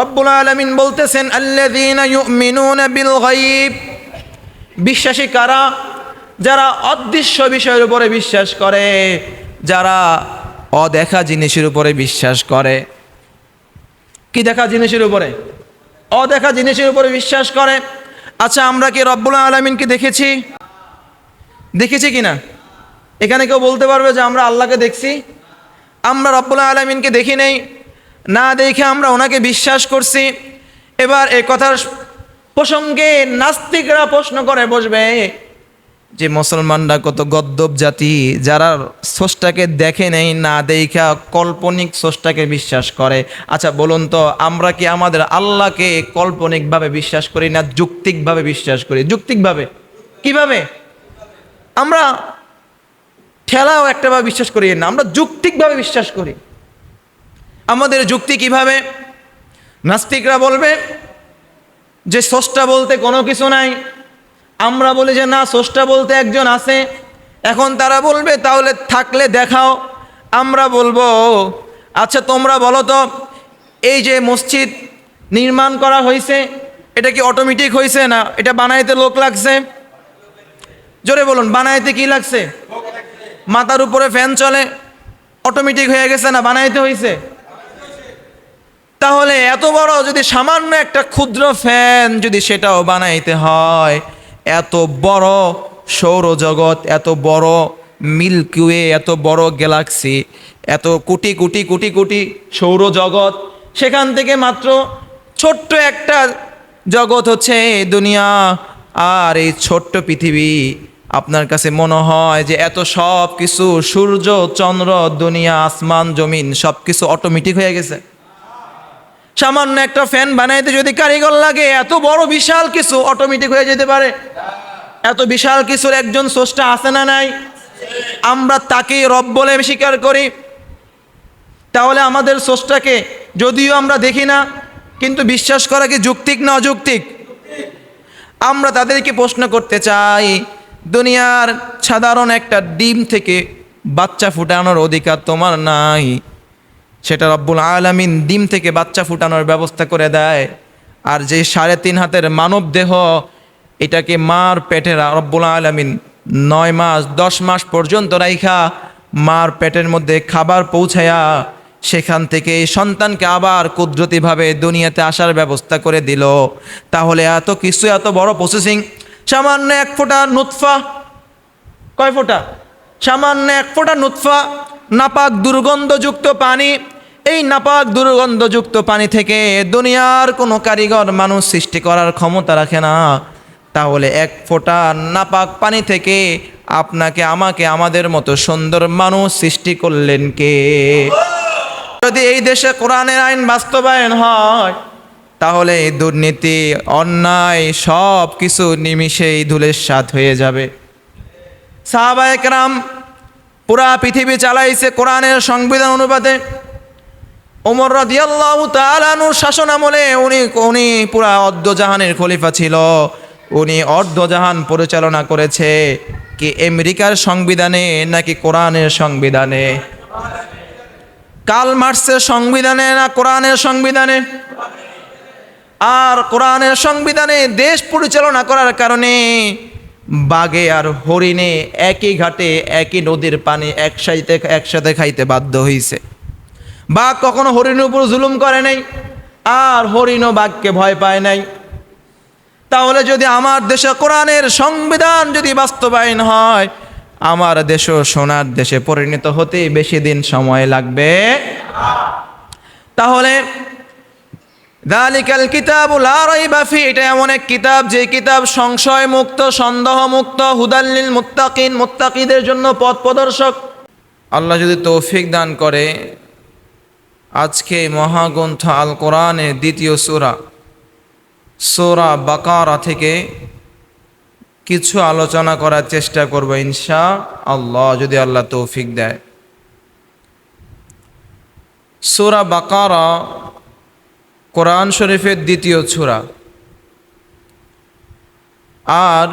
রব্বুল আলামিন বলতেছেন আল্লাযীনা ইউমিনুনা বিল গায়ব, বিশ্বাসী কারা? যারা অদৃশ্য বিষয়ের উপরে বিশ্বাস করে, যারা অদেখা জিনিসের উপরে বিশ্বাস করে। কি দেখা জিনিসের উপরে? অদেখা জিনিসের উপরে বিশ্বাস করে। আচ্ছা, আমরা কি রব্বুল আলামিনকে দেখেছি? দেখেছি কিনা? এখানে কেউ বলতে পারবে যে আমরা আল্লাহকে দেখছি? আমরা রব্বুল আলামিনকে দেখি নেই, না দেখে আমরা ওনাকে বিশ্বাস করছি। এবার এই কথার প্রসঙ্গে নাস্তিকরা প্রশ্ন করে বসবে যে মুসলমানরা কত গদ্দব জাতি, যারা স্রষ্টাকে দেখে নেই, না দেখা কাল্পনিক স্রষ্টাকে বিশ্বাস করে। আচ্ছা বলুন তো, আমরা কি আমাদের আল্লাহকে কাল্পনিকভাবে বিশ্বাস করি না যৌক্তিকভাবে বিশ্বাস করি? যৌক্তিকভাবে। কিভাবে? আমরা ঠেলাও একটাভাবে বিশ্বাস করি না, আমরা যৌক্তিকভাবে বিশ্বাস করি। আমাদের যুক্তি কিভাবে? নাস্তিকরা বলবে যে স্রষ্টা বলতে কোনো কিছু নাই, আমরা বলি যে না, স্রষ্টা বলতে একজন আছে। এখন তারা বলবে তাহলে থাকলে দেখাও। আমরা বলবো আচ্ছা তোমরা বলো তো, এই যে মসজিদ নির্মাণ করা হয়েছে, এটা কি অটোমেটিক হয়েছে না এটা বানাইতে লোক লাগছে? জোরে বলুন, বানাইতে কি লাগছে? মাথার উপরে ফ্যান চলে, অটোমেটিক হয়ে গেছে না বানাইতে হয়েছে? তাহলে এত বড় যদি সামান্য একটা ক্ষুদ্র ফ্যান যদি সেটাও বানাইতে হয়, এত বড় সৌরজগৎ, এত বড় মিল্কি ওয়ে, এত বড় গ্যালাক্সি, এত কোটি কোটি কোটি কোটি সৌরজগৎ, সেখান থেকে মাত্র ছোট্ট একটা জগৎ হচ্ছে দুনিয়া। আর এই ছোট্ট পৃথিবী, আপনার কাছে মনে হয় যে এত সব কিছু, সূর্য চন্দ্র দুনিয়া আসমান জমিন সব কিছু অটোমেটিক হয়ে গেছে? সামান্য একটা ফ্যান বানাইতে যদি কারিগর লাগে, এত বড় বিশাল কিছু অটোমেটিক হয়ে যেতে পারে? এত বিশাল কিছুর একজন স্রষ্টা আছে না নাই? আমরা তাকেই রব বলে স্বীকার করি। তাহলে আমাদের স্রষ্টাকে যদিও আমরা দেখি না, কিন্তু বিশ্বাস করা কি যৌক্তিক না অযৌক্তিক? আমরা তাদেরকে প্রশ্ন করতে চাই, দুনিয়ার সাধারণ একটা ডিম থেকে বাচ্চা ফুটানোর অধিকার তোমার নাই? সেটা রব্বুল আলামিন ডিম থেকে বাচ্চা ফুটানোর ব্যবস্থা করে দেয়। আর যে 3.5 হাতের মানব দেহ, এটাকে মার পেটে রব্বুল আলামিন 9 মাস 10 মাস পর্যন্ত রাইখা মার পেটের মধ্যে খাবার পৌঁছায়া সেখান থেকে সন্তানকে আবার কুদরতিভাবে দুনিয়াতে আসার ব্যবস্থা করে দিল। তাহলে এত কিছু, এত বড় প্রসেসিং, সামান্য 1 ফোঁটা নুতফা, কয় ফোঁটা? সামান্য 1 ফোঁটা নুতফা, নাপাক দুর্গন্ধযুক্ত পানি, এই নাপাক দুর্গন্ধযুক্ত পানি থেকে দুনিয়ার কোনো কারিগর মানুষ সৃষ্টি করার ক্ষমতা রাখে না। তাহলে 1 ফোঁটা নাপাক পানি থেকে আপনাকে আমাকে আমাদের মতো সুন্দর মানুষ সৃষ্টি করলেন কে? যদি এই দেশে কোরআনের আইন বাস্তবায়ন হয়, তাহলে দুর্নীতি, অন্যায় সব কিছু নিমিষেই ধূলিসাৎ হয়ে যাবে। সাহাবায়ে কেরাম পুরা পৃথিবী চালাইছে কোরআনের সংবিধান অনুপাতে। ওমর রাদিয়াল্লাহু তাআলা আনহু শাসন আমলে উনি পুরা অর্ধজাহানের খলিফা ছিল। উনি অর্ধজাহান পরিচালনা করেছে কি আমেরিকার সংবিধানে নাকি কোরআনের সংবিধানে? কার্ল মার্কসের সংবিধানে না কোরআনের সংবিধানে? আর কোরআনের সংবিধানে দেশ পরিচালনা করার কারণে বাঘে আর হরিণে একই ঘাটে একই নদীর পানি একসাথে খাইতে বাধ্য হয়েছে। বাঘ কখনো হরিণের উপর জুলুম করে নাই, আর হরিণও বাঘকে ভয় পায় নাই। তাহলে যদি আমার দেশে কোরআনের সংবিধান যদি বাস্তবায়ন হয়, আমার দেশও সোনার দেশে পরিণত হতে বেশি দিন সময় লাগবে। তাহলে যালিকাল কিতাবু লা রাইবা ফি, এটা এমন এক কিতাব যে কিতাব সংশয় মুক্ত, সন্দেহ মুক্ত, হুদাল লিল মুত্তাকিন, মুত্তাকিদের জন্য পথ প্রদর্শক। আল্লাহ যদি তৌফিক দান করে, আজকে মহাগ্রন্থ আল কোরআনের 2য় সূরা বাকারা থেকে কিছু আলোচনা করার চেষ্টা করব ইনশাআল্লাহ, যদি আল্লাহ তৌফিক দেয়। সূরা বাকারা কোরআন শরীফের 2য় সূরা, আর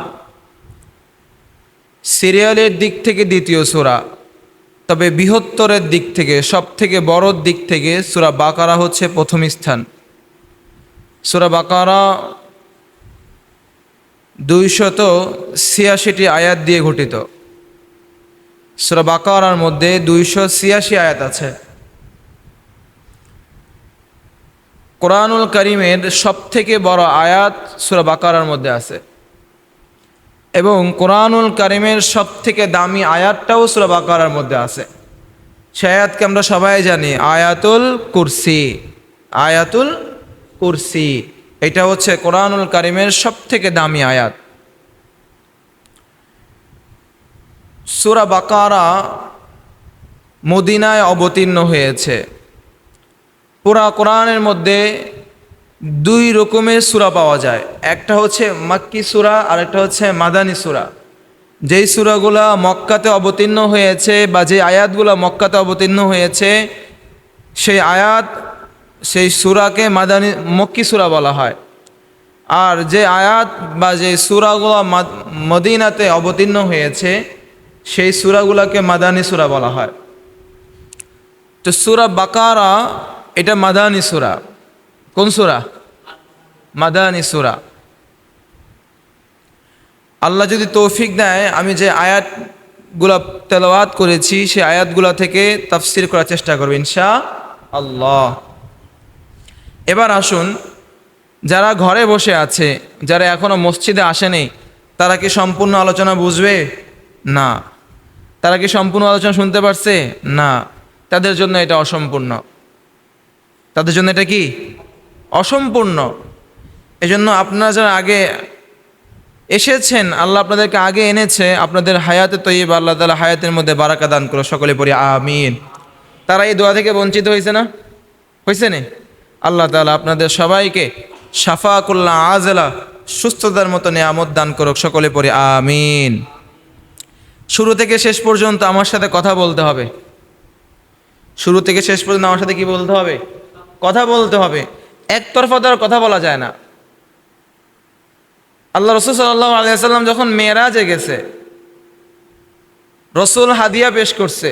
সিরিয়ালের দিক থেকে 2য় সূরা। তবে বৃহত্তরের দিক থেকে, সব থেকে বড় দিক থেকে সূরা বাকারা হচ্ছে প্রথম স্থান। সূরা বাকারা 286টি আয়াত দিয়ে গঠিত। সূরা বাকারার মধ্যে 286 আয়াত আছে। কোরআনুল কারীমের সবথেকে বড় আয়াত সূরা বাকারার মধ্যে আছে এবং কোরআনুল কারীমের সবথেকে দামি আয়াতটাও সূরা বাকারার মধ্যে আছে। সে আয়াতকে আমরা সবাই জানি, আয়াতুল কুরসি। আয়াতুল কুরসি এটা হচ্ছে কোরআনুল কারীমের সবথেকে দামি আয়াত। সূরা বাকারা মদিনায় অবতীর্ণ হয়েছে। পুরা কোরআনের মধ্যে দুই রকমের সূরা পাওয়া যায়, একটা হচ্ছে মাক্কি সূরা আর একটা হচ্ছে মাদানী সূরা। যেই সূরাগুলা মক্কাতে অবতীর্ণ হয়েছে বা যে আয়াতগুলো মক্কাতে অবতীর্ণ হয়েছে সেই সূরাকে মক্কি সূরা বলা হয়। আর যে আয়াত বা যে সূরাগুলো মদিনাতে অবতীর্ণ হয়েছে সেই সূরাগুলোকে মাদানী সূরা বলা হয়। তো সূরা বাকারা এটা মাদানী সূরা। কোন সূরা? মাদানী সূরা। আল্লাহ যদি তৌফিক দেয় আমি যে আয়াতগুলো তেলাওয়াত করেছি সেই আয়াতগুলো থেকে তাফসীর করার চেষ্টা করব ইনশাআল্লাহ। এবার আসুন, যারা ঘরে বসে আছে, যারা এখনো মসজিদে আসেনি, তারা কি সম্পূর্ণ আলোচনা বুঝবে? না। তারা কি সম্পূর্ণ আলোচনা শুনতে পারছে? না। তাদের জন্য এটা অসম্পূর্ণ। তাদের জন্য এটা কি? অসম্পূর্ণ। এজন্য আপনারা যারা আগে এসেছেন, আল্লাহ আপনাদেরকে আগে এনেছে, আপনাদের হায়াতে তৈয়বা আল্লাহ তাআলা হায়াতের মধ্যে বারাকা দান করো, সকলে পড়ি আমিন। তারা এই দোয়া থেকে বঞ্চিত হয়েছে না? হয়েছে না? আল্লাহ তাআলা আপনাদের সবাইকে শাফাকুল্লাহ আজলা সুস্থতার মতো নিয়ামত দান করুক, সকলে পড়ি আমিন। শুরু থেকে শেষ পর্যন্ত আমার সাথে কথা বলতে হবে। শুরু থেকে শেষ পর্যন্ত আমার সাথে কি বলতে হবে? কথা বলতে হবে। একতরফা দ্বারা কথা বলা যায় না। আল্লাহ রাসূল সাল্লাল্লাহু আলাইহি ওয়াসাল্লাম যখন মেরাজে গেছে, রসুল হাদিয়া পেশ করছে,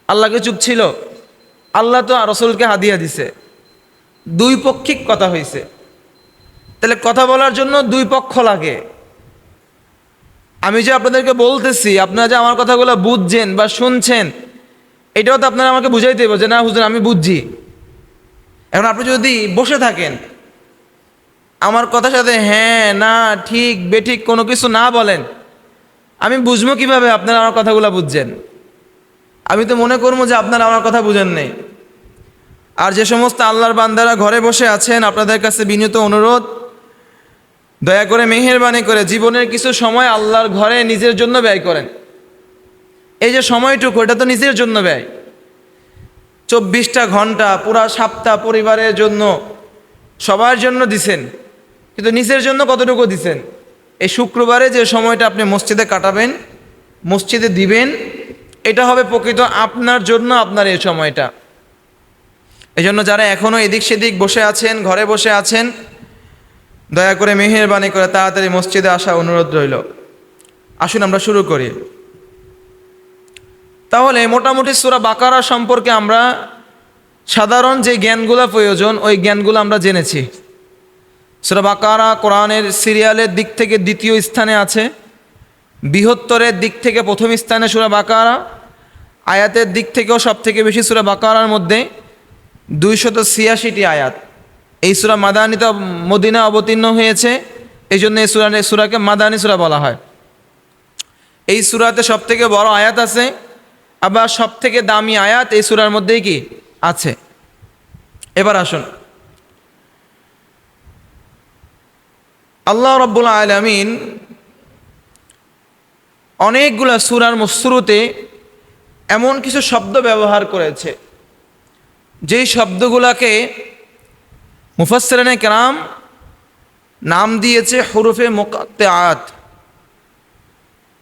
আল্লাহকে চুপ ছিল, আল্লাহ তো রসুলকে হাদিয়া দিছে। দুই পক্ষিক কথা হয়েছে। তাহলে কথা বলার জন্য দুই পক্ষ লাগে। আমি যে আপনাদেরকে বলতেছি, আপনারা যে আমার কথাগুলো বুঝছেন বা শুনছেন, এটাও তো আপনারা আমাকে বুঝাইতে হবে যে না হুজুর আমি বুঝছি। এখন আপনি যদি বসে থাকেন, আমার কথার সাথে হ্যাঁ না ঠিক বেঠিক কোনো কিছু না বলেন, আমি বুঝবো কিভাবে আপনারা আমার কথাগুলো বুঝছেন? আমি তো মনে করবো যে আপনারা আমার কথা বুঝেন নেই। আর যে সমস্ত আল্লাহর বান্দারা ঘরে বসে আছেন, আপনাদের কাছে বিনীত অনুরোধ, দয়া করে মেহেরবানি করে জীবনের কিছু সময় আল্লাহর ঘরে নিজের জন্য ব্যয় করেন। এই যে সময়টুকু, এটা তো নিজের জন্য ব্যয়। 24টা ঘন্টা পুরা সপ্তাহ পরিবারের জন্য, সবার জন্য দিছেন, কিন্তু নিজের জন্য কতটুকু দিছেন? এই শুক্রবারে যে সময়টা আপনি মসজিদে কাটাবেন, মসজিদে দিবেন, এটা হবে প্রকৃত আপনার জন্য, আপনার এই সময়টা। এই জন্য যারা এখনও এদিক সেদিক বসে আছেন, ঘরে বসে আছেন, দয়া করে মেহেরবানি করে তাড়াতাড়ি মসজিদে আসা অনুরোধ রইল। আসুন আমরা শুরু করি। তাহলে মোটামুটি সূরা বাকারা সম্পর্কে আমরা সাধারণ যে জ্ঞানগুলো প্রয়োজন, ওই জ্ঞানগুলো আমরা জেনেছি। সূরা বাকারা কোরআনের সিরিয়ালের দিক থেকে দ্বিতীয় স্থানে আছে, বৃহত্তরের দিক থেকে প্রথম স্থানে সূরা বাকারা, আয়াতের দিক থেকেও সব থেকে বেশি সূরা বাকারার মধ্যে 286টি আয়াত। এই সূরা মাদানীতে মদিনা অবতীর্ণ হয়েছে, এই জন্য এই সূরাকে মাদানী সূরা বলা হয়। এই সূরাতে সব থেকে বড় আয়াত আছে, আবার সব থেকে দামি আয়াত এই সূরার মধ্যেই কি আছে। এবার আসুন, আল্লাহ রাব্বুল আলামিন অনেকগুলা সূরার শুরুতে এমন কিছু শব্দ ব্যবহার করেছে, যেই শব্দগুলোকে মুফাসসিরিনে কেরাম নাম দিয়েছে হুরুফে মুকাত্তাআত।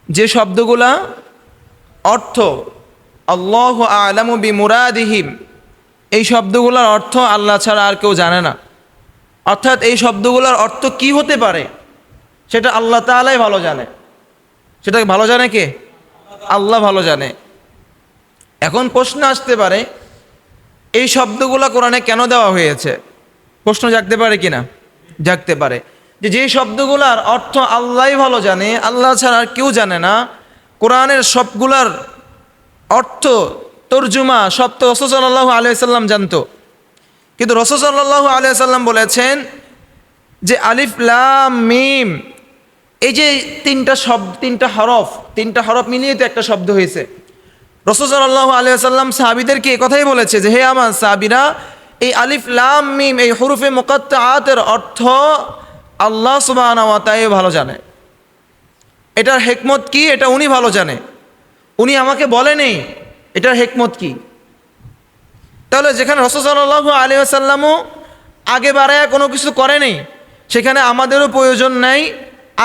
যে শব্দগুলা অর্থ আল্লাহু আ'লামু বিমুরাদিহিম, এই শব্দগুলোর অর্থ আল্লাহ ছাড়া আর কেউ জানে না। অর্থাৎ এই শব্দগুলোর অর্থ কি হতে পারে সেটা আল্লাহ তাআলাই ভালো জানে। সেটা ভালো জানে কে? আল্লাহ ভালো জানে। এখন প্রশ্ন আসতে পারে, এই শব্দগুলো কোরআনে কেন দেওয়া হয়েছে? প্রশ্ন জাগতে পারে কিনা? জাগতে পারে। যে শব্দগুলার অর্থ আল্লাহই ভালো জানে, আল্লাহ ছাড়া আর কেউ জানে না, কোরআনের সবগুলার অর্থ তর্জুমা সব তো রাসূল সাল্লাল্লাহু আলাইহি সাল্লাম জানতো। কিন্তু রাসূল সাল্লাল্লাহু আলাইহি সাল্লাম বলেছেন যে আলিফ লাম মিম, এই যে তিনটা হরফ মিলিয়ে তো একটা শব্দ হয়েছে। রাসূল সাল্লাল্লাহু আলাইহি সাল্লাম সাহাবীদেরকে এই কথাই বলেছে যে হে আমার সাহাবীরা, এই আলিফ লাম মিম এই হুরুফে মুকাত্তাআতের অর্থ আল্লাহ সুবহানাহু ওয়া তাআলা ভালো জানে। এটার হিকমত কি এটা উনি ভালো জানে, উনি আমাকে বলেনি এটার হিকমত কি। তাহলে যেখানে রাসূল সাল্লাল্লাহু আলাইহি ওয়াসাল্লামও আগে বাড়ায় কোনো কিছু করেনি, সেখানে আমাদেরও প্রয়োজন নাই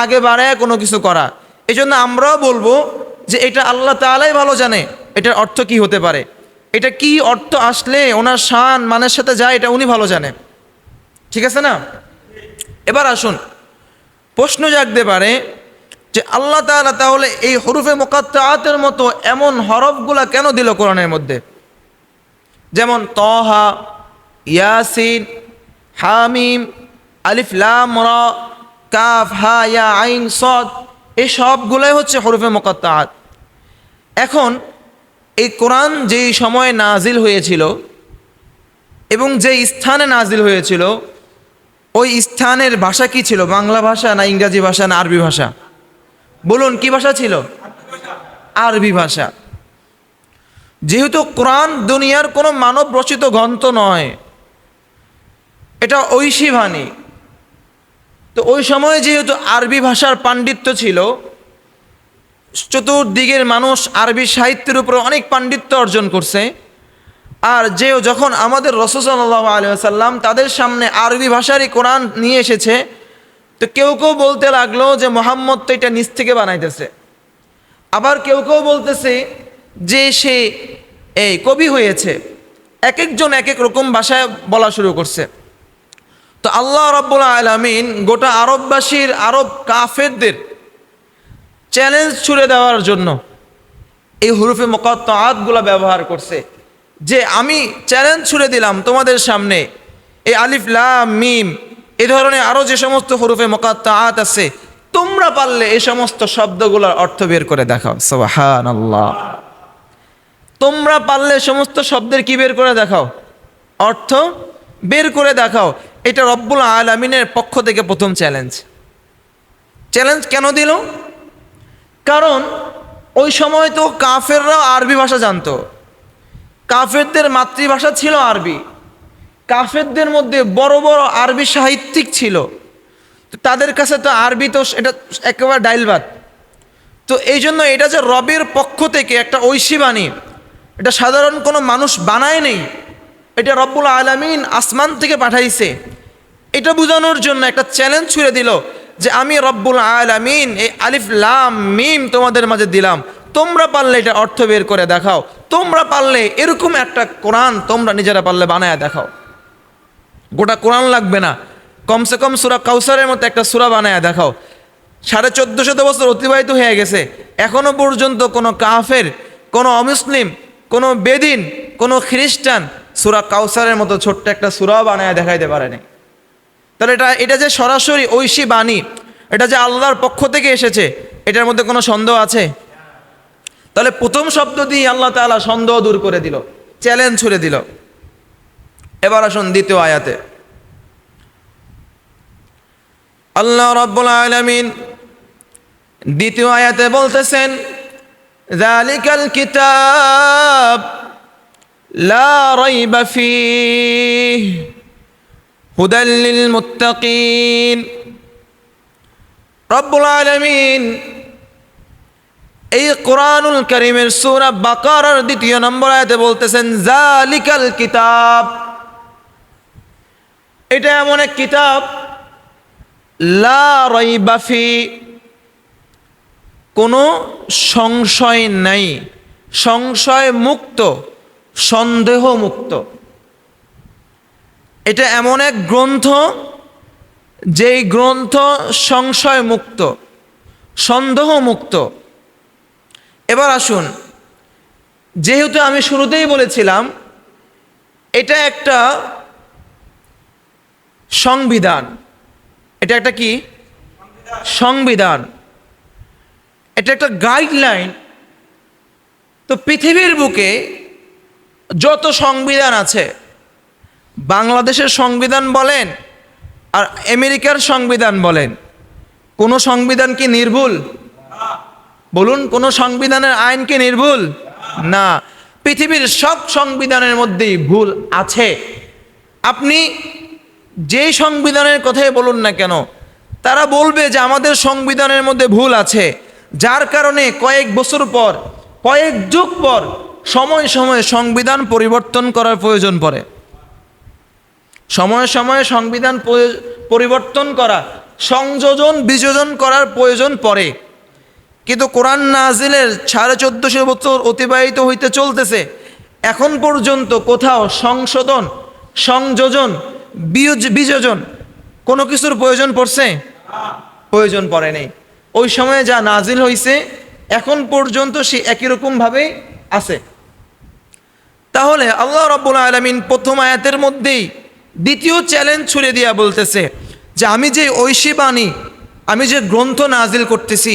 আগে বাড়ায় কোনো কিছু করা। এই জন্য আমরাও বলবো যে এটা আল্লাহ তাআলাই ভালো জানে এটার অর্থ কি হতে পারে, এটা কি অর্থ আসলে ওনার শান মানের সাথে যায় এটা উনি ভালো জানে। ঠিক আছে না? এবার আসুন, প্রশ্ন জাগতে পারে যে আল্লাহ তাআলা তাহলে এই হুরুফে মুকাত্তাআতের মতো এমন হরফগুলা কেন দিল কোরআনের মধ্যে? যেমন তহা, ইয়াসিন, হামিম, আলিফ লাম রা, কাফ হা ইয়া আইন সদ, এই সবগুলাই হচ্ছে হুরুফে মুকাত্তাআত। এখন এই কোরআন যেই সময়ে নাজিল হয়েছিল এবং যেই স্থানে নাজিল হয়েছিল, ওই স্থানের ভাষা কি ছিল? বাংলা ভাষা না ইংরাজি ভাষা না আরবি ভাষা? বলুন, কি ভাষা ছিল? আরবি ভাষা। যেহেতু কোরআন দুনিয়ার কোনো মানব রচিত গ্রন্থ নয়, এটা ঐশী বাণী, তো ওই সময়ে যেহেতু আরবি ভাষার পাণ্ডিত্য ছিল, চতুর্দিকের মানুষ আরবি সাহিত্যের উপর অনেক পাণ্ডিত্য অর্জন করছে, আর যখন আমাদের রাসূল সাল্লাল্লাহু আলাইহি ওয়াসাল্লাম তাদের সামনে আরবি ভাষারই কোরআন নিয়ে এসেছে, তো কেউ কেউ বলতে লাগলো যে মুহাম্মদ তো এটা নিজ থেকে বানাইতেছে, আবার কেউ কেউ বলতেছে যে সে এই কবি হয়েছে। এক একজন এক এক রকম ভাষায় বলা শুরু করছে। তো আল্লাহ রাব্বুল আলামিন গোটা আরববাসীর, আরব কাফেরদের চ্যালেঞ্জ ছুড়ে দেওয়ার জন্য এই হুরুফে মুকাত্তাআতগুলো ব্যবহার করছে, যে আমি চ্যালেঞ্জ ছুড়ে দিলাম তোমাদের সামনে, এই আলিফ লাম মিম এই ধরনের আরও যে সমস্ত হুরুফে মুকাত্তাআত আছে, তোমরা পারলে এই সমস্ত শব্দগুলোর অর্থ বের করে দেখাও। সুবহানাল্লাহ। তোমরা পারলে সমস্ত শব্দের কি বের করে দেখাও? অর্থ বের করে দেখাও। এটা রব্বুল আলামিনের পক্ষ থেকে প্রথম চ্যালেঞ্জ। চ্যালেঞ্জ কেন দিল? কারণ ওই সময় তো কাফেররাও আরবি ভাষা জানতো, কাফেরদের মাতৃভাষা ছিল আরবি, কাফেরদের মধ্যে বড় বড় আরবি সাহিত্যিক ছিল, তো তাদের কাছে তো আরবি তো এটা একেবারে ডাইলভাত। তো এই জন্য এটা যে রবের পক্ষ থেকে একটা ঐশী বাণী, এটা সাধারণ কোনো মানুষ বানায় নেই, এটা রব্বুল আলামিন আসমান থেকে পাঠাইছে, এটা বোঝানোর জন্য একটা চ্যালেঞ্জ ছুড়ে দিল যে আমি রব্বুল আলামিন এই আলিফ লাম মিম তোমাদের মাঝে দিলাম, তোমরা পারলে এটা অর্থ বের করে দেখাও, তোমরা পারলে এরকম একটা কোরআন তোমরা নিজেরা পারলে বানায় দেখাও। গোটা কোরআন লাগবে না, কমসে কম সূরা কাউসারের মতো একটা সূরা বানায় দেখাও। 1450 বছর অতিবাহিত হয়ে গেছে, এখনো পর্যন্ত কোনো কাফের, কোনো অমুসলিম, কোনো বেদিন, কোনো খ্রিস্টান সূরা কাউসারের মতো ছোট্ট একটা সূরাও বানায় দেখাইতে পারেনি। তাহলে এটা যে সরাসরি ঐশী বাণী, এটা যে আল্লাহর পক্ষ থেকে এসেছে, এটার মধ্যে কোনো সন্দেহ আছে? তাহলে প্রথম শব্দ দিয়ে আল্লাহ তাআলা সন্দেহ দূর করে দিল, চ্যালেঞ্জ ছুড়ে দিল। এবার আসুন দ্বিতীয় আয়াতে। আল্লাহ রাব্বুল আলামিন দ্বিতীয় আয়াতে বলতেছেন, যালিকাল কিতাব লা রাইবা ফীহি হুদাল লিল মুত্তাকিন। রব্বুল আলামিন এই কোরআনুল কারীমের সূরা বাকারার 2 নম্বর আয়াতে বলতেছেন, যালিকাল কিতাব, এটা এমন এক কিতাব, লা রাইবা ফি, কোনো সংশয় নাই, সংশয় মুক্ত, সন্দেহ মুক্ত। এটা এমন এক গ্রন্থ যেই গ্রন্থ সংশয় মুক্ত, সন্দেহ মুক্ত। এবার আসুন, যেহেতু আমি শুরুতেই বলেছিলাম এটা একটা সংবিধান, এটা একটা কি? সংবিধান। এটা একটা গাইডলাইন। তো পৃথিবীর বুকে যত সংবিধান আছে, বাংলাদেশের সংবিধান বলেন আর আমেরিকার সংবিধান বলেন, কোনো সংবিধান কি নির্ভুল? বলুন, কোনো সংবিধানের আইন কি নির্ভুল? না, পৃথিবীর সব সংবিধানের মধ্যেই ভুল আছে। আপনি যেই সংবিধানের কথাই বলুন না কেন, তারা বলবে যে আমাদের সংবিধানের মধ্যে ভুল আছে, যার কারণে কয়েক বছর পর, কয়েক যুগ পর সময় সময়ে সংবিধান পরিবর্তন করার প্রয়োজন পড়ে। সময়ে সময়ে সংবিধান পরিবর্তন করা, সংযোজন বিযোজন করার প্রয়োজন পড়ে। কিন্তু কোরআন নাজিলের 1450 বছর অতিবাহিত হইতে চলতেছে, এখন পর্যন্ত কোথাও সংশোধন, সংযোজন, বিযোজন কোনো কিছুর প্রয়োজন পড়ছে? প্রয়োজন পড়ে নেই। ওই সময়ে যা নাজিল হয়েছে এখন পর্যন্ত সে একই রকমভাবেই আছে। তাহলে আল্লাহ রাব্বুল আলামিন প্রথম আয়াতের মধ্যেই দ্বিতীয় চ্যালেঞ্জ ছুড়ে দিয়া বলতেছে যে আমি যে ঐশী বাণী, আমি যে গ্রন্থ নাজিল করতেছি,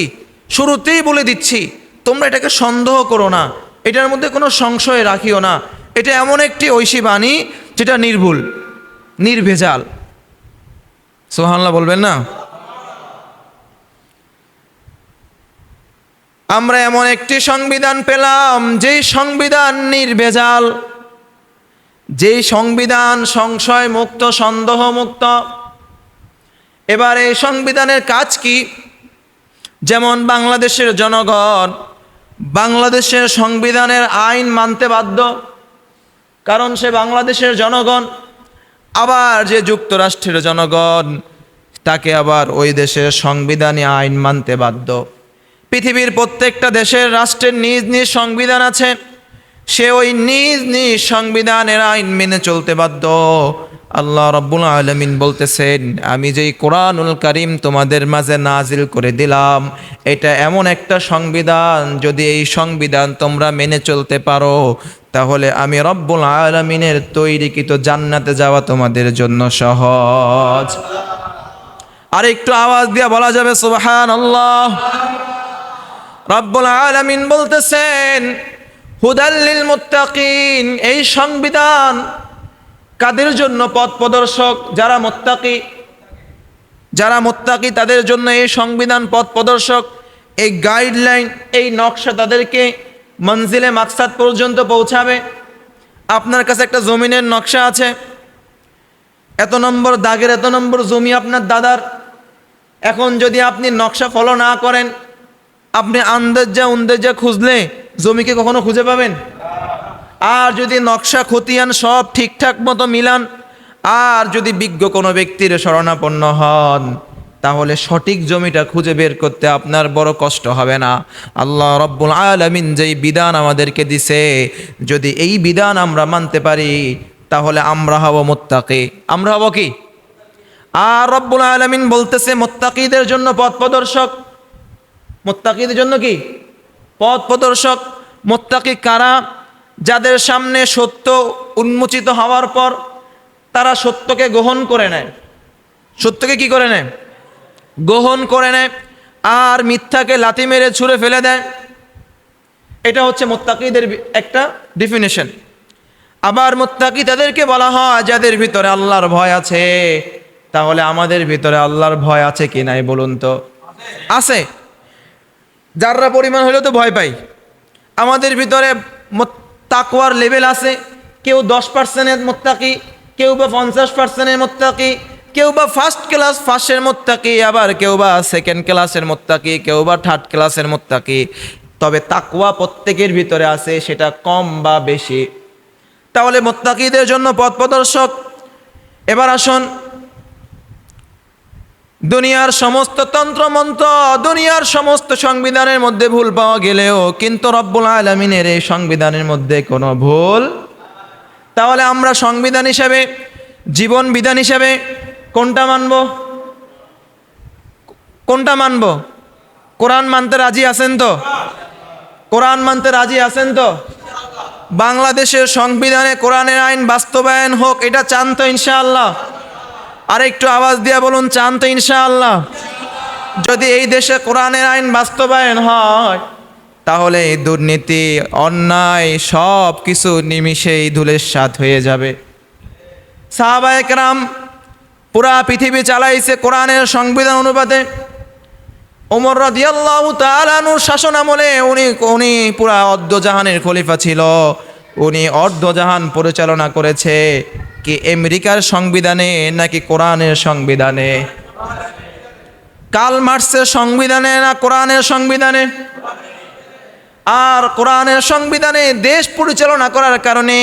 শুরুতেই বলে দিচ্ছি তোমরা এটাকে সন্দেহ করো না, এটার মধ্যে কোনো সংশয় রাখিও না। এটা এমন একটি ঐশী বাণী যেটা নির্ভুল, নির্ভেজাল। সুবহানাল্লাহ বলবেন না? আমরা এমন একটি সংবিধান পেলাম যেই সংবিধান নির্ভেজাল, যেই সংবিধান সংশয় মুক্ত, সন্দেহ মুক্ত। এবার এই সংবিধানের কাজ কি? যেমন বাংলাদেশের জনগণ বাংলাদেশের সংবিধানের আইন মানতে বাধ্য, কারণ সে বাংলাদেশের জনগণ। আবার যে যুক্তরাষ্ট্রের জনগণ, তাকে আবার ওই দেশের সংবিধানে আইন মানতে বাধ্য। পৃথিবীর প্রত্যেকটা দেশের রাষ্ট্রের নিজ নিজ সংবিধান আছে, সে ওই নিজ নিজ সংবিধানের আইন মেনে চলতে বাধ্য। আল্লাহ রাব্বুল আলামিন বলতেছেন আমি যেই কোরআনুল কারীম তোমাদের মাঝে নাজিল করে দিলাম, এটা এমন একটা সংবিধান, যদি এই সংবিধান তোমরা মেনে চলতে পারো তাহলে আমি রব্বুল আলামিনের তৈরিকৃত জান্নাতে যাওয়া তোমাদের জন্য সহজ। আর একটু আওয়াজ দিয়ে বলা যাবে সুবহানাল্লাহ। রব্বুল আলামিন বলতেছেন হুদাল লিল মুত্তাকিন, এই সংবিধান কাদের জন্য? পথ প্রদর্শক, যারা মুত্তাকি, যারা মুত্তাকি তাদের জন্য এই সংবিধান পথ প্রদর্শক। এই গাইডলাইন, এই নকশা তাদেরকে মঞ্জিলে মাকসাদ পর্যন্ত পৌঁছাবে। আপনার কাছে একটা জমিনের নকশা আছে, এত নম্বর দাগের এত নম্বর জমি আপনার দাদার। এখন যদি আপনি নকশা ফলো না করেন, আপনি আন্দাজা খুঁজলে জমিকে কখনো খুঁজে পাবেন? আর যদি নকশা খতিয়ান সব ঠিকঠাক মতো মিলান, আর যদি বিজ্ঞ কোনো ব্যক্তির শরণাপন্ন হন, তাহলে সঠিক জমিটা খুঁজে বের করতে আপনার বড় কষ্ট হবে না। আল্লাহ রাব্বুল আলামিন যেই বিধান আমাদেরকে দিছে, যদি এই বিধান আমরা মানতে পারি তাহলে আমরা হব মুত্তাকি। আমরা হব কি? আর রব্বুল আলামিন বলতেছে মুত্তাকিদের জন্য পথ প্রদর্শক। মুত্তাকিদের জন্য কি? পথ প্রদর্শক। মুত্তাকি কারা? যাদের সামনে সত্য উন্মোচিত হওয়ার পর তারা সত্যকে গ্রহণ করে নেয়। সত্যকে কি করে নেয়? গ্রহণ করে নেয়, আর মিথ্যাকে লাথি মেরে ছুঁড়ে ফেলে দেয়। এটা হচ্ছে মুত্তাকিদের একটা ডেফিনেশন। আবার মুত্তাকি তাদেরকে বলা হয় যাদের ভিতরে আল্লাহর ভয় আছে। তাহলে আমাদের ভিতরে আল্লাহর ভয় আছে কি নাই বলুন তো? আছে। যারা পরিমাণ হলেও তো ভয় পাই। আমাদের ভিতরে তাকওয়ার লেভেল আছে। কেউ 10% মুত্তাকি, কেউ বা 50% মুত্তাকি, কেউ বা ফার্স্ট ক্লাস ফার্স্টের মুত্তাকি, আবার কেউ বা সেকেন্ড ক্লাসের মুত্তাকি, কেউ বা থার্ড ক্লাসের মুত্তাকি। তবে তাকওয়া প্রত্যেকের ভিতরে আছে, সেটা কম বা বেশি। তাহলে মুত্তাকিদের জন্য পথ প্রদর্শক। এবার আসুন, দুনিয়ার সমস্ত তন্ত্রমন্ত্র, দুনিয়ার সমস্ত সংবিধানের মধ্যে ভুল পাওয়া গেলেও কিন্তু রব্বুল আলামিনের এই সংবিধানের মধ্যে কোনো ভুল। তাহলে আমরা সংবিধান হিসাবে, জীবন বিধান হিসাবে কোনটা মানব? কোনটা মানব? কোরআন মানতে রাজি আছেন তো? কোরআন মানতে রাজি আছেন তো? বাংলাদেশের সংবিধানে কোরআনের আইন বাস্তবায়ন হোক, এটা চান তো ইনশাআল্লাহ? আর একটু আওয়াজ দিয়ে বলুন, চান তো ইনশাআল্লাহ? যদি এই দেশে কোরআনের আইন বাস্তবায়ন হয়, তাহলে এই দুর্নীতি, অন্যায় সব কিছু নিমিষেই ধূলিসাৎ হয়ে যাবে। সাহাবায়ে কেরাম পুরা পৃথিবী চালাইছে কোরআনের সংবিধান অনুপাতে। ওমর রাদিয়াল্লাহু তাআলা আনহুর শাসন আমলে উনি পুরা অর্ধজাহানের খলিফা ছিল। উনি অর্ধজাহান পরিচালনা করেছে কি আমেরিকার সংবিধানে নাকি কোরআনের সংবিধানে? কার্ল মার্কসের সংবিধানে না কোরআনের সংবিধানে? আর কোরআনের সংবিধানে দেশ পরিচালনা করার কারণে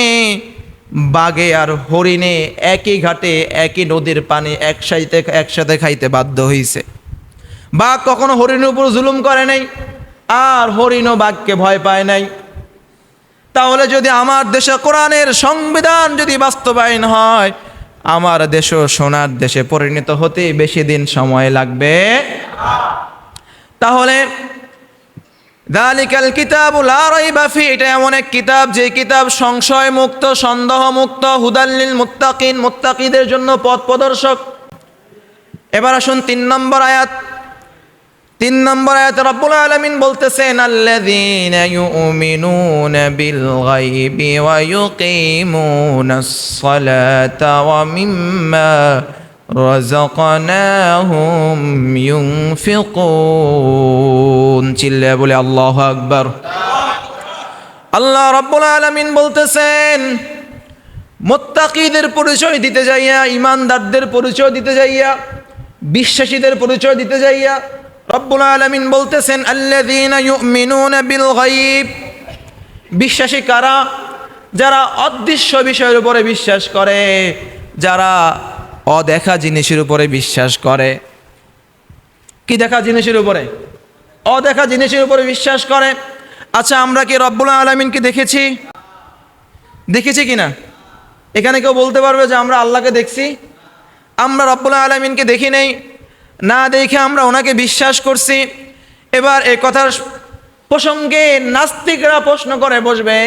বাঘে আর হরিণে একই ঘাটে একই নদীর পানি একসাথে খাইতে বাধ্য হয়েছে। বাঘ কখনো হরিণের উপর জুলুম করে নাই, আর হরিণও বাঘকে ভয় পায় নাই। তাহলে যদি আমার দেশে কোরআনের সংবিধান যদি বাস্তবায়ন হয়, আমার দেশও সোনার দেশে পরিণত হতে বেশি দিন সময় লাগবে। তাহলে যালিকাল কিতাবু লা রাইবা ফি, এটা এমন এক কিতাব যে কিতাব সংশয় মুক্ত, সন্দেহ মুক্ত, হুদাল লিল মুত্তাকিন, মুত্তাকিদের জন্য পথ প্রদর্শক। এবার আসুন 3 নম্বর আয়াত। 3 নম্বর আয়াতে রব্বুল আলামিন বলতেছেন, আল্লাযীনা ইউমিনুনা বিল গায়বি ওয়া ইউকিমুনাস সালাতা ওয়া মিম্মা রাযাকনাহুম ইউনফিকুন। চিল্লায়ে বলে আল্লাহু আকবার। আল্লাহ রব্বুল আলামিন বলতেছেন, মুত্তাকিদের পরিচয় দিতে যাইয়া, ঈমানদারদের পরিচয় দিতে যাইয়া, বিশ্বাসীদের পরিচয় দিতে যাইয়া রব্বুল আলামিন বলতেছেন, আল্লাযীনা ইউমিনুনা বিল গায়ব। বিশ্বাসী কারা? যারা অদৃশ্য বিষয়ের উপরে বিশ্বাস করে, যারা অদেখা জিনিসের উপরে বিশ্বাস করে। কি দেখা জিনিসের উপরে? অদেখা জিনিসের উপরে বিশ্বাস করে। আচ্ছা, আমরা কি রব্বুল আলামিনকে দেখেছি? দেখেছি কিনা? এখানে কেউ বলতে পারবে যে আমরা আল্লাহকে দেখছি? আমরা রব্বুল আলামিনকে দেখি নাই, না দেখে আমরা ওনাকে বিশ্বাস করছি। এবার এই কথার প্রসঙ্গে নাস্তিকরা প্রশ্ন করে বসবে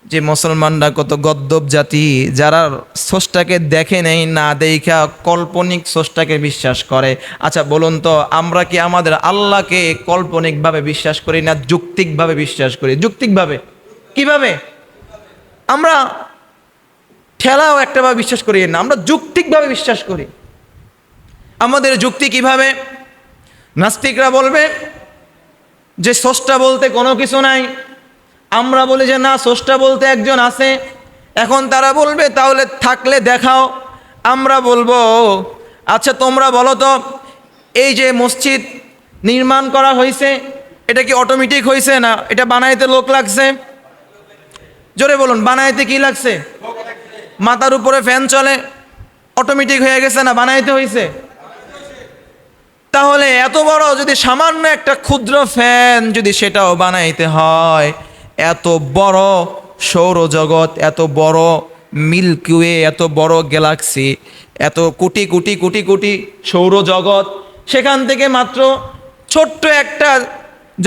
যে মুসলমানরা কত গদ্দব জাতি, যারা স্রষ্টাকে দেখে নেই, না দেখা কাল্পনিক স্রষ্টাকে বিশ্বাস করে। আচ্ছা বলুন তো, আমরা কি আমাদের আল্লাহকে কাল্পনিকভাবে বিশ্বাস করি না যৌক্তিকভাবে বিশ্বাস করি? যৌক্তিকভাবে কিভাবে? আমরা ঠেলাও একটাভাবে বিশ্বাস করি না, আমরা যৌক্তিকভাবে বিশ্বাস করি। আমাদের যুক্তি কিভাবে? নাস্তিকরা বলবে যে স্রষ্টা বলতে কোনো কিছু নাই। আমরা বলি যে না, স্রষ্টা বলতে একজন আছে। এখন তারা বলবে তাহলে থাকলে দেখাও। আমরা বলবো আচ্ছা তোমরা বলো তো, এই যে মসজিদ নির্মাণ করা হয়েছে, এটা কি অটোমেটিক হয়েছে না এটা বানাইতে লোক লাগছে? জোরে বলুন, বানাইতে কি লাগছে? মাথার উপরে ফ্যান চলে, অটোমেটিক হয়ে গেছে না বানাইতে হয়েছে? তাহলে এত বড় যদি সামান্য একটা ক্ষুদ্র ফ্যান যদি সেটাও বানাইতে হয়, এত বড় সৌরজগৎ, এত বড় মিল্কি ওয়ে, এত বড় গ্যালাক্সি, এত কোটি কোটি কোটি কোটি সৌরজগৎ, সেখান থেকে মাত্র ছোট্ট একটা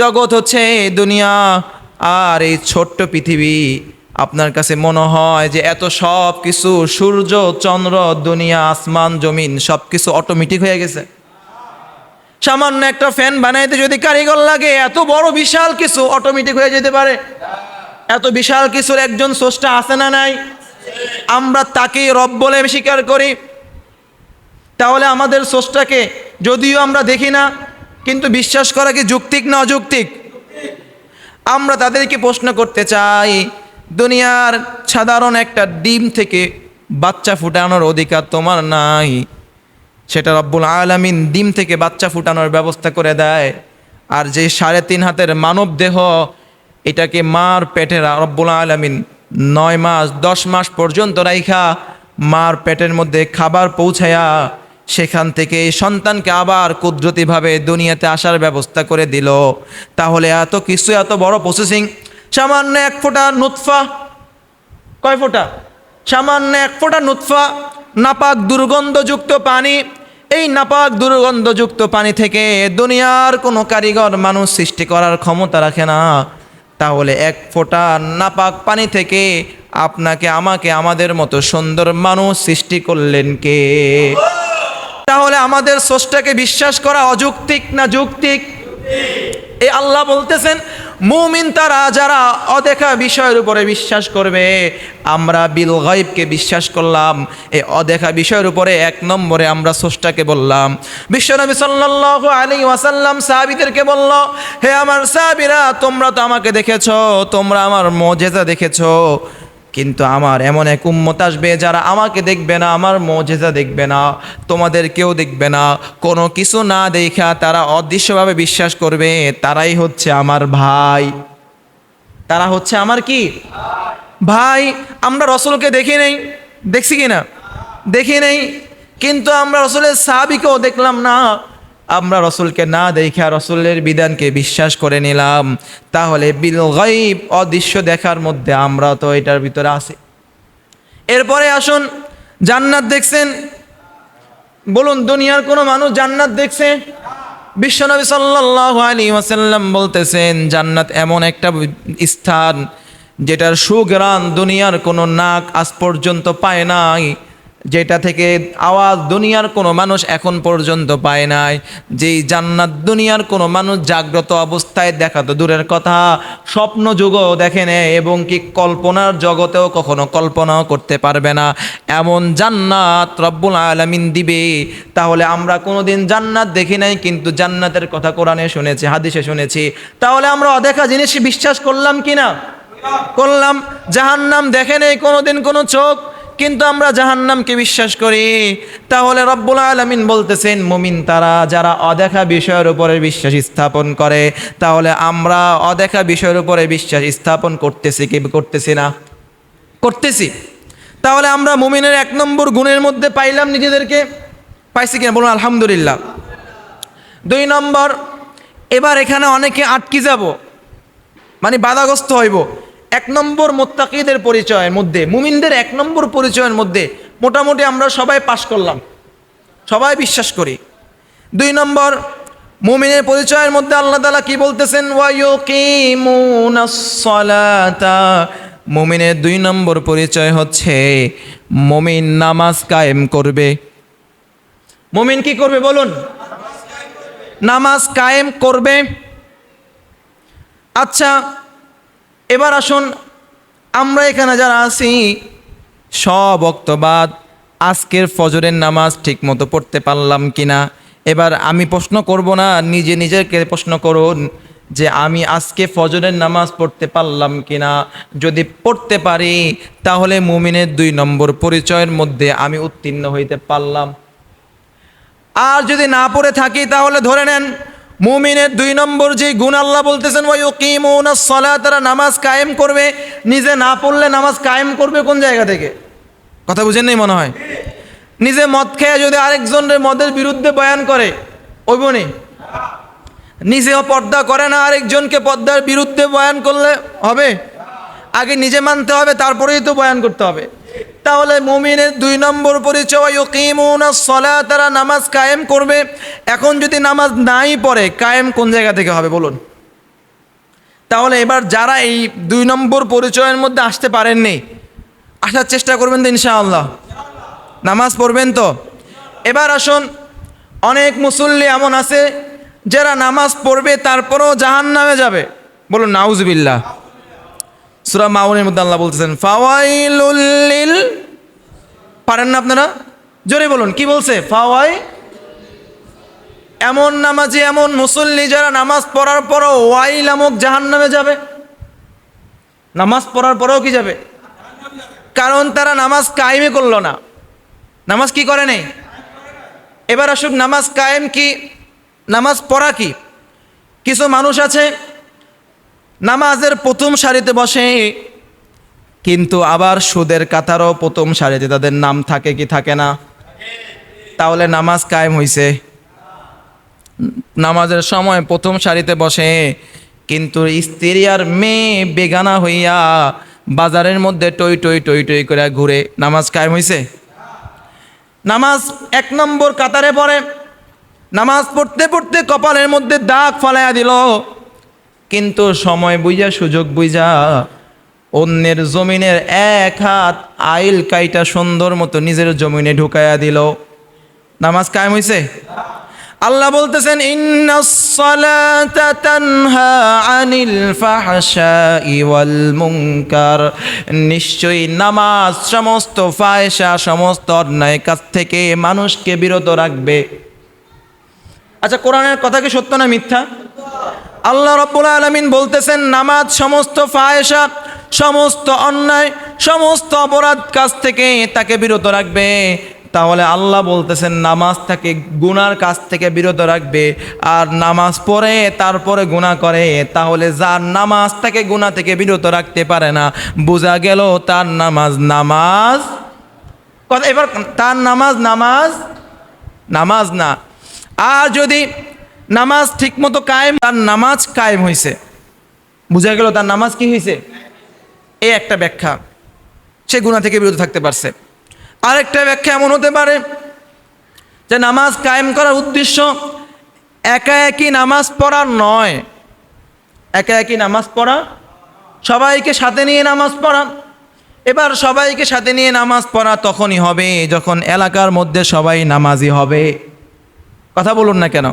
জগৎ হচ্ছে দুনিয়া। আর এই ছোট্ট পৃথিবী, আপনার কাছে মনে হয় যে এত সব কিছু, সূর্য চন্দ্র দুনিয়া আসমান জমিন সব কিছু অটোমেটিক হয়ে গেছে? সামান্য একটা ফ্যান বানাইতে যদি কারিগর লাগে, এত বড় বিশাল কিছু অটোমেটিক হয়ে যেতে পারে? এত বিশাল কিছুর একজন স্রষ্টা আছে না নাই? আমরা তাকেই রব বলে স্বীকার করি। তাহলে আমাদের স্রষ্টাকে যদিও আমরা দেখি না, কিন্তু বিশ্বাস করা কি যৌক্তিক না অযৌক্তিক? আমরা তাদেরকে প্রশ্ন করতে চাই, দুনিয়ার সাধারণ একটা ডিম থেকে বাচ্চা ফুটানোর অধিকার তোমার নাই? সেটা রব্বুল আলামিন ডিম থেকে বাচ্চা ফুটানোর ব্যবস্থা করে দেয়। আর যে 3.5 হাতের মানব দেহ, এটাকে মার পেটে রব্বুল আলামিন 9 মাস 10 মাস পর্যন্ত রাইখা মার পেটের মধ্যে খাবার পৌঁছায়া সেখান থেকে সন্তানকে আবার কুদরতিভাবে দুনিয়াতে আসার ব্যবস্থা করে দিল। তাহলে এত কিছু, এত বড় প্রসেসিং, সামান্য 1 ফোঁটা নুতফা, কয় ফোঁটা? সামান্য 1 ফোঁটা নুতফা, নাপাক দুর্গন্ধযুক্ত পানি, এই নাপাক দুর্গন্ধযুক্ত পানি থেকে দুনিয়ার কোনো কারিগর মানুষ সৃষ্টি করার ক্ষমতা রাখে না। তাহলে এক ফোঁটা নাপাক পানি থেকে আপনাকে আমাকে আমাদের মতো সুন্দর মানুষ সৃষ্টি করলেন কে? তাহলে আমাদের স্রষ্টাকে বিশ্বাস করা অযৌক্তিক না যৌক্তিক? এই আল্লাহ বলতেছেন মুমিন তারা যারা অদেখা বিষয়ের উপরে বিশ্বাস করবে। আমরা বিল গায়বকে বিশ্বাস করলাম, এই অদেখা বিষয়ের উপরে এক নম্বরে আমরা স্রষ্টাকে বললাম। বিশ্বনবী সাল্লাল্লাহু আলাইহি ওয়াসাল্লাম সাহাবীদেরকে বলল, হে আমার সাহাবীরা, তোমরা তো আমাকে দেখেছো, তোমরা আমার মুজিজা দেখেছো, কিন্তু আমার এমন এক উম্মত আসবে যারা আমাকে দেখবে না, আমার মুজিজা দেখবে না, তোমাদের কেউ দেখবে না, কোনো কিছু না দেখা তারা অদৃশ্যভাবে বিশ্বাস করবে। তারাই হচ্ছে আমার ভাই। তারা হচ্ছে আমার কি ভাই? আমরা রসুলকে দেখি নেই, দেখছি কি না? দেখি নেই, কিন্তু আমরা রসুলের সাহাবীকেও দেখলাম না। আমরা রসুলকে না দেখা রসুলের বিধানকে বিশ্বাস করে নিলাম। তাহলে বিল গায়ব অদৃশ্য দেখার মধ্যে আমরা তো এটার ভিতরে আছি। এরপরে আসুন, জান্নাত দেখছেন? বলুন, দুনিয়ার কোনো মানুষ জান্নাত দেখছে? বিশ্বনবী সাল্লাল্লাহু আলাইহি ওয়াসাল্লাম বলতেছেন জান্নাত এমন একটা স্থান যেটার সুঘ্রাণ দুনিয়ার কোনো নাক আজ পর্যন্ত পায় নাই, যেটা থেকে আওয়াজ দুনিয়ার কোনো মানুষ এখন পর্যন্ত পায় নাই। যেই জান্নাত দুনিয়ার কোনো মানুষ জাগ্রত অবস্থায় দেখা তো দূরের কথা, স্বপ্ন যুগও দেখে নেয় এবং কি কল্পনার জগতেও কখনো কল্পনাও করতে পারবে না, এমন জান্নাত রব্বুল আলামিন দিবে। তাহলে আমরা কোনোদিন জান্নাত দেখি নাই, কিন্তু জান্নাতের কথা কোরআনে শুনেছি, হাদিসে শুনেছি। তাহলে আমরা অদেখা জিনিস বিশ্বাস করলাম কি না? করলাম। জাহান্নাম দেখে নেই কোনোদিন কোনো চোখ, কিন্তু আমরা জাহান্নামকে বিশ্বাস করি। তাহলে রব্বুল আলামিন বলতেছেন মুমিন তারা যারা অদেখা বিষয়ের উপরে বিশ্বাস স্থাপন করে। তাহলে আমরা অদেখা বিষয়ের উপরে বিশ্বাস স্থাপন করতেছি কি করতেছি না? করতেছি। তাহলে আমরা মুমিনের এক নম্বর গুণের মধ্যে পাইলাম নিজেদেরকে, পাইছি কিনা বলুন আলহামদুলিল্লাহ। 2 নম্বর, এবার এখানে অনেকে আটকে যাব, মানে বাধাগ্রস্ত হইব। 1 নম্বর মুত্তাকিদের পরিচয়ের মধ্যে, মুমিনদের 1 নম্বর পরিচয়ের মধ্যে মোটামুটি আমরা সবাই পাশ করলাম, সবাই বিশ্বাস করি। 2 নম্বর মুমিনের পরিচয়ের মধ্যে আল্লাহ তাআলা কি বলতেছেন? ওয়া ইউকিমুনাস সালাতা। মুমিনের 2 নম্বর পরিচয় হচ্ছে মুমিন নামাজ কায়েম করবে। মুমিন কি করবে বলুন? নামাজ কায়েম করবে। আচ্ছা, এবার আসুন, আমরা এখানে যারা আছি সব ওয়াক্ত বাদ আজকের ফজরের নামাজ ঠিক মতো পড়তে পারলাম কিনা? এবার আমি প্রশ্ন করব না, নিজে নিজেকে প্রশ্ন করুন যে আমি আজকে ফজরের নামাজ পড়তে পারলাম কিনা। যদি পড়তে পারি তাহলে মুমিনের 2 নম্বর পরিচয়ের মধ্যে আমি উত্তীর্ণ হইতে পারলাম। আর যদি না পড়ে থাকি তাহলে ধরে নেন মুমিনের 2 নম্বর যে গুণ আল্লাহ বলতেছেন ওয়া ইউকিমুনাস সালাত, তারা নামাজ কায়েম করবে। নিজে না পড়লে নামাজ কায়েম করবে কোন জায়গা থেকে? কথা বুঝেন নাই মনে হয়। নিজে মদ খেয়ে যদি আরেকজনের মদের বিরুদ্ধে বয়ান করে, ওই বনে নিজেও পর্দা করে না, আরেকজনকে পর্দার বিরুদ্ধে বয়ান করলে হবে? আগে নিজে মানতে হবে, তারপরেই তো বয়ান করতে হবে। তাহলে মুমিনের 2 নম্বর পরিচয় ইউকিমুনাস সালাত, তারা নামাজ কায়েম করবে। এখন যদি নামাজ নাই পড়ে, কায়েম কোন জায়গা থেকে হবে বলুন? তাহলে এবার যারা এই 2 নম্বর পরিচয়ের মধ্যে আসতে পারেননি, আসার চেষ্টা করবেন তো ইনশাআল্লাহ? নামাজ পড়বেন তো? এবার আসুন, অনেক মুসল্লি এমন আছে যারা নামাজ পড়বে তারপরেও জাহান্নামে যাবে। বলুন নাউজুবিল্লাহ। সূরা মাউনের মধ্যে আল্লাহ বলতেছেন ফাওয়াইলুল লিল, পারেন না আপনারা? জোরে বলুন, কি বলছে? ফাওয়াই। এমন নামাজি, এমন মুসল্লি যারা নামাজ পড়ার পরও ওয়াইল নামক জাহান্নামে যাবে। নামাজ পড়ার পরেও কি যাবে? কারণ তারা নামাজ কায়েমই করলো না। নামাজ কি করে নেই? এবার আসুন, নামাজ কায়েম কি, নামাজ পড়া কি? কিছু মানুষ আছে নামাজের প্রথম সারিতে বসে, কিন্তু আবার সুদের কাতারও প্রথম সারিতে তাদের নাম থাকে কি থাকে না? তাহলে নামাজ কায়েম হইছে? নামাজের সময় প্রথম সারিতে বসে, কিন্তু স্ত্রী আর মেয়ে বেগানা হইয়া বাজারের মধ্যে টই টই টই টই করে ঘুরে, নামাজ কায়েম হইছে? নামাজ 1 নম্বর কাতারে পড়ে, নামাজ পড়তে পড়তে কপালের মধ্যে দাগ ফালাইয়া দিল, কিন্তু সময় বুঝা সুযোগ বুঝা অন্যের জমিনের এক হাত আইল কাইটা সুন্দর মতো নিজের জমিনে ঢুকাইয়া দিল। নামাজ কায়েম হইছে? আল্লাহ বলতেছেন ইন্নাস সালাতা তানহা আনিল ফাহশাই ওয়াল মুনকার, নিশ্চয়ই নামাজ সমস্ত ফাহিশা সমস্ত অন্যায় কাজ থেকে মানুষকে বিরত রাখবে। আচ্ছা, কোরআনের কথা কি সত্য না মিথ্যা? আল্লাহ রাব্বুল আলামিন বলতেছেন নামাজ সমস্ত ফাহিশা সমস্ত অন্যায় সমস্ত অপরাধ কাজ থেকে তাকে বিরত রাখবে। তাহলে আল্লাহ বলতেছেন নামাজ তাকে গুনার কাজ থেকে বিরত রাখবে। আর নামাজ পড়ে তারপরে গুনাহ করে, তাহলে যার নামাজ তাকে গুনাহ থেকে বিরত রাখতে পারে না, বোঝা গেল তার নামাজ কথা এবার তার নামাজ না। আর যদি নামাজ ঠিকমতো কায়েম, তার নামাজ কায়েম হয়েছে, বোঝা গেল তার নামাজ কি হয়েছে। এই একটা ব্যাখ্যা, সে গুনাহ থেকে বিরত থাকতে পারছে। আরেকটা ব্যাখ্যা এমন হতে পারে যে নামাজ কায়েম করার উদ্দেশ্য একা একই নামাজ পড়া নয়, একা একই নামাজ পড়া, সবাইকে সাথে নিয়ে নামাজ পড়া। এবার সবাইকে সাথে নিয়ে নামাজ পড়া তখনই হবে যখন এলাকার মধ্যে সবাই নামাজি হবে। কথা বলুন না কেন?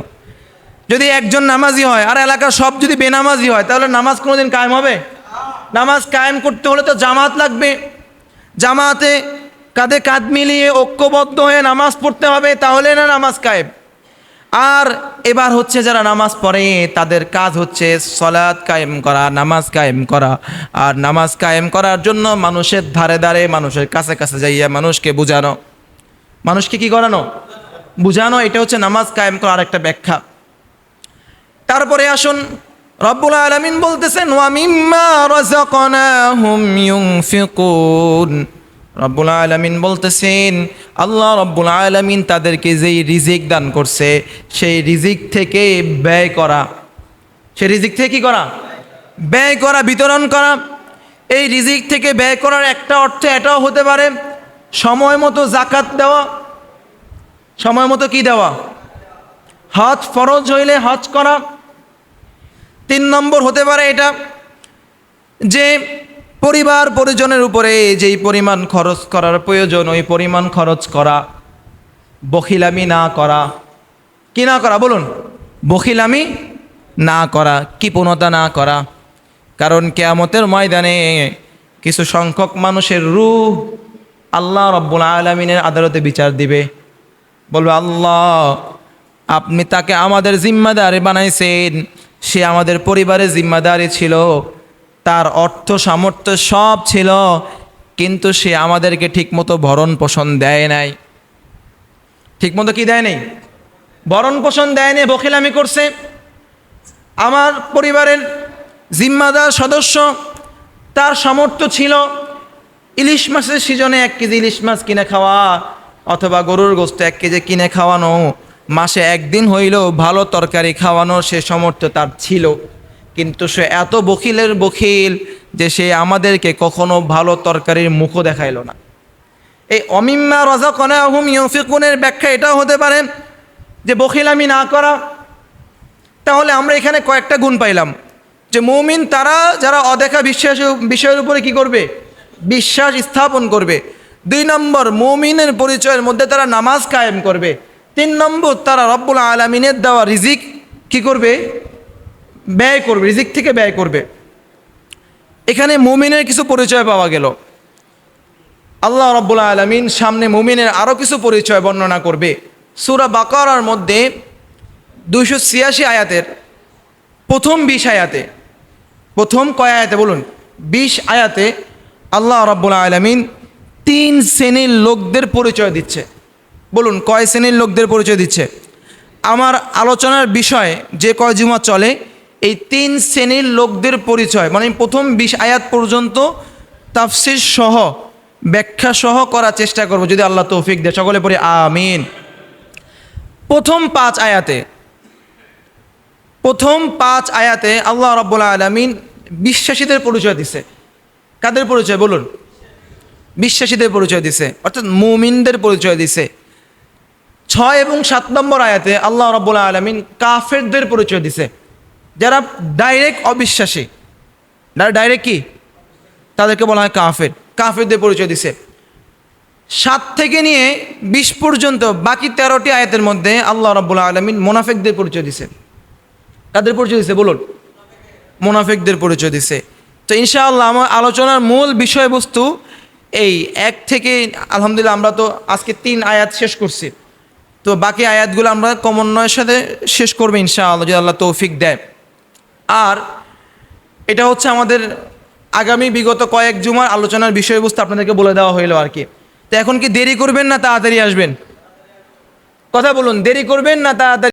যদি একজন নামাজি হয় আর এলাকার সব যদি বেনামাজি হয়, তাহলে নামাজ কোনোদিন কায়েম হবে? নামাজ কায়েম করতে হলে তো জামাত লাগবে, জামাতে কাঁধে কাঁধ মিলিয়ে ঐক্যবদ্ধ হয়ে নামাজ পড়তে হবে, তাহলে না নামাজ কায়েম। আর এবার হচ্ছে যারা নামাজ পড়ে তাদের কাজ হচ্ছে সালাত কায়েম করা, নামাজ কায়েম করা। আর নামাজ কায়েম করার জন্য মানুষের ধারে ধারে মানুষের কাছে কাছে যাইয়া মানুষকে বুঝানো, মানুষকে কি করানো? বুঝানো। এটা হচ্ছে নামাজ কায়েম করার একটা ব্যাখ্যা। তারপরে আসুন, রব্বুল আলামিন বলতেছেন ওয়া মিম্মা রাযাকনাহুম ইউনফিকুন। রব্বুল আলামিন বলতেছেন আল্লাহ রব্বুল আলামিন তাদেরকে যেই রিজিক দান করছে সেই রিজিক থেকে ব্যয় করা, সেই রিজিক থেকে কি করা? ব্যয় করা, বিতরণ করা। এই রিজিক থেকে ব্যয় করার একটা অর্থ এটাও হতে পারে সময় মতো যাকাত দেওয়া, সময় মতো কি দেওয়া? হজ ফরজ হইলে হজ করা। 3 নম্বর হতে পারে এটা যে পরিবার পরিজনের উপরে যেই পরিমাণ খরচ করার প্রয়োজন ওই পরিমাণ খরচ করা, বখিলামি না করা। কি না করা বলুন? বখিলামি না করা, কৃপণতা না করা। কারণ কিয়ামতের ময়দানে কিছু সংখ্যক মানুষের রূহ আল্লাহ রব্বুল আলামিনের আদালতে বিচার দিবে, বলবে আল্লাহ আপনি তাকে আমাদের জিম্মাদারি বানাইছেন, সে আমাদের পরিবারের জিম্মাদারি ছিল, তার অর্থ সামর্থ্য সব ছিল, কিন্তু সে আমাদেরকে ঠিকমতো ভরণ পোষণ দেয় নাই। ঠিকমতো কি দেয় নাই? ভরণ পোষণ দেয় নাই, বখিলামি করছে। আমার পরিবারের জিম্মাদার সদস্য, তার সামর্থ্য ছিল ইলিশ মাছের সিজনে 1 কেজি ইলিশ মাছ কিনে খাওয়া অথবা গরুর গোস্ত 1 কেজি কিনে খাওয়ানো, মাসে একদিন হইলেও ভালো তরকারি খাওয়ানো সে সামর্থ্য তার ছিল, কিন্তু সে এত বখিলের বখিল যে সে আমাদেরকে কখনো ভালো তরকারির মুখও দেখাইল না। এই অমিম্মা রাযাকনাহুম ইউনফিকুনের ব্যাখ্যা এটাও হতে পারে যে বখিলামি না করা। তাহলে আমরা এখানে কয়েকটা গুণ পাইলাম যে মুমিন তারা যারা অদেখা বিষয়ের উপরে কি করবে? বিশ্বাস স্থাপন করবে। 2 নম্বর, মুমিনের পরিচয়ের মধ্যে তারা নামাজ কায়েম করবে। 3 নম্বর, তারা রব্বুল আলামিনের দেওয়া রিজিক কি করবে? ব্যয় করবে, রিজিক থেকে ব্যয় করবে। এখানে মুমিনের কিছু পরিচয় পাওয়া গেল। আল্লাহ রব্বুল আলামিন সামনে মুমিনের আরও কিছু পরিচয় বর্ণনা করবে। সূরা বাকারার মধ্যে 286 আয়াতের প্রথম 20 আয়াতে, প্রথম কয় আয়াতে বলুন? 20 আয়াতে আল্লাহ রব্বুল আলামিন 3 শ্রেণীর লোকদের পরিচয় দিচ্ছে। বলুন কয় শ্রেণীর লোকদের পরিচয় দিচ্ছে? আমার আলোচনার বিষয় যে কয় জুমা চলে এই 3 শ্রেণীর লোকদের পরিচয়, মানে প্রথম 20 আয়াত পর্যন্ত তাফসীর সহ ব্যাখ্যা সহ করার চেষ্টা করব যদি আল্লাহ তৌফিক দেয়। সকলে পড়ি আমিন। প্রথম 5 আয়াতে আল্লাহ রাব্বুল আলামিন বিশ্বাসীদের পরিচয় দিছে। কাদের পরিচয় বলুন? বিশ্বাসীদের পরিচয় দিছে, অর্থাৎ মুমিনদের পরিচয় দিছে। 6 এবং 7 নম্বর আয়াতে আল্লাহ রাব্বুল আলামিন কাফেরদের পরিচয় দিছে। যারা ডাইরেক্ট অবিশ্বাসী, ডাইরেক্ট কি, তাদেরকে বলা হয় কাফের। কাফেরদের পরিচয় দিছে। 7 থেকে নিয়ে 20 পর্যন্ত বাকি 13টি আয়াতের মধ্যে আল্লাহ রাব্বুল আলামিন মুনাফিকদের পরিচয় দিছে। কাদের পরিচয় দিছে বলুন? মুনাফিকদের পরিচয় দিছে। তো ইনশাআল্লাহ আমার আলোচনার মূল বিষয়বস্তু এই 1 থেকে, আলহামদুলিল্লাহ আমরা তো আজকে 3 আয়াত শেষ করছি, তো বাকি আয়াতগুলো আমরা ক্রমান্বয়ের সাথে শেষ করবো ইনশাআল্লাহ যদি আল্লাহ তৌফিক দেয়। আর এটা হচ্ছে আমাদের আগামী বিগত কয়েক জুমার আলোচনার বিষয়বস্তু আপনাদেরকে বলে দেওয়া হইলো আর কি। তো এখন কি দেরি করবেন না তাড়াতাড়ি আসবেন? কথা বলুন, দেরি করবেন না তাড়াতাড়ি